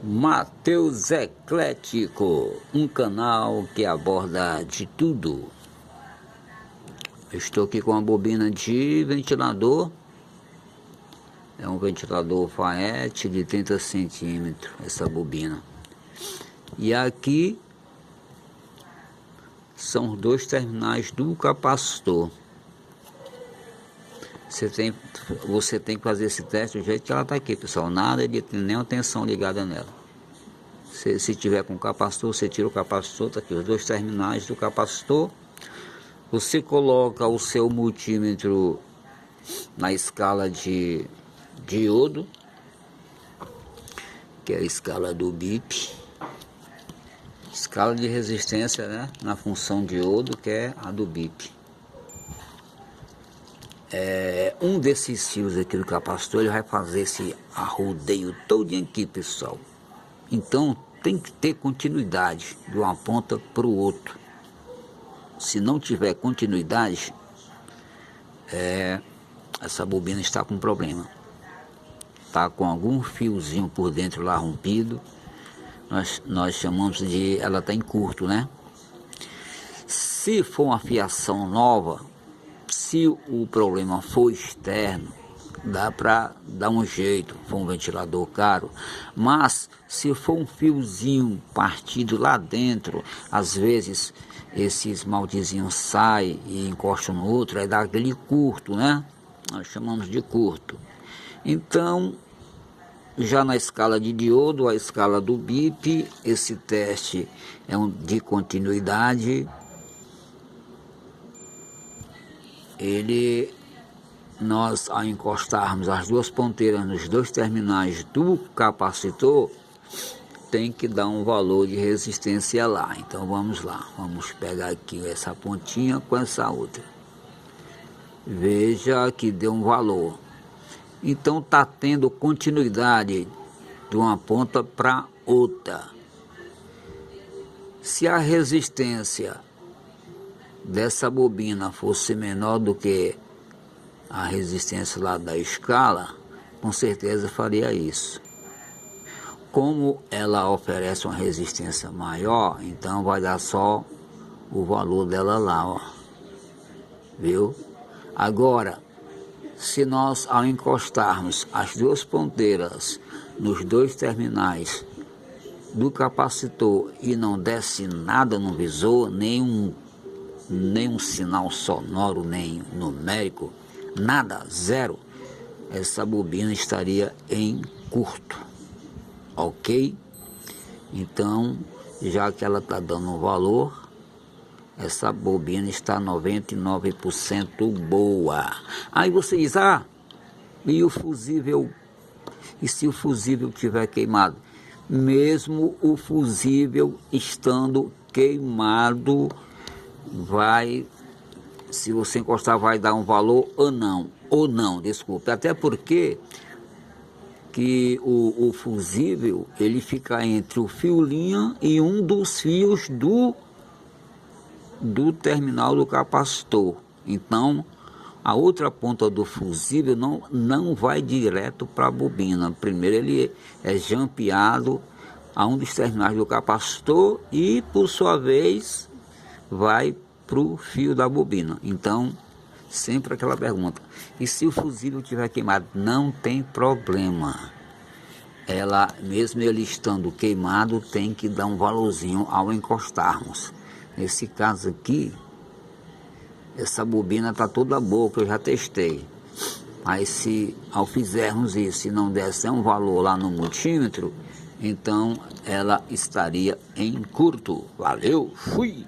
Matheus Eclético, um canal que aborda de tudo. Eu estou aqui com uma bobina de ventilador. É um ventilador Faet de 30 centímetros, essa bobina. E aqui são os dois terminais do capacitor. Você tem que fazer esse teste do jeito que ela está aqui, pessoal. Nada de nenhuma tensão ligada nela. Se tiver com capacitor, você tira o capacitor, tá aqui os dois terminais do capacitor. Você coloca o seu multímetro na escala de diodo, que é a escala do BIP. Escala de resistência, né? Na função diodo, que é a do BIP. Um desses fios aqui do capacitor, ele vai fazer esse arrodeio todo aqui, pessoal. Então tem que ter continuidade de uma ponta para o outro. Se não tiver continuidade, essa bobina está com problema. Está com algum fiozinho por dentro lá rompido. Nós chamamos de... ela está em curto, né? Se for uma fiação nova, se o problema for externo, dá para dar um jeito, for um ventilador caro. Mas se for um fiozinho partido lá dentro, às vezes esses maltezinhos saem e encostam no outro, aí dá aquele curto, né? Nós chamamos de curto. Então, já na escala de diodo, a escala do BIP, esse teste é de continuidade. Nós, ao encostarmos as duas ponteiras nos dois terminais do capacitor, tem que dar um valor de resistência lá. Então vamos lá, vamos pegar aqui essa pontinha com essa outra. Veja que deu um valor. Então está tendo continuidade de uma ponta para outra. Se a resistência dessa bobina fosse menor do que a resistência lá da escala, com certeza faria isso. Como ela oferece uma resistência maior, então vai dar só o valor dela lá, ó. Viu? Agora, se nós, ao encostarmos as duas ponteiras nos dois terminais do capacitor e não desse nada no visor, nenhum sinal sonoro, nem numérico, nada, zero, essa bobina estaria em curto, ok? Então, já que ela está dando um valor, essa bobina está 99% boa. Aí você diz, e o fusível? E se o fusível tiver queimado? Mesmo o fusível estando queimado, se você encostar, vai dar um valor ou não, desculpe. Até porque que o fusível, ele fica entre o fio linha e um dos fios do terminal do capacitor. Então, a outra ponta do fusível não vai direto para a bobina. Primeiro ele é jampeado a um dos terminais do capacitor e, por sua vez, vai para o fio da bobina. Então, sempre aquela pergunta: e se o fusível tiver queimado? Não tem problema. Mesmo ele estando queimado, tem que dar um valorzinho ao encostarmos. Nesse caso aqui, essa bobina está toda boa, que eu já testei. Mas se ao fizermos isso e não desse um valor lá no multímetro, então ela estaria em curto. Valeu, fui!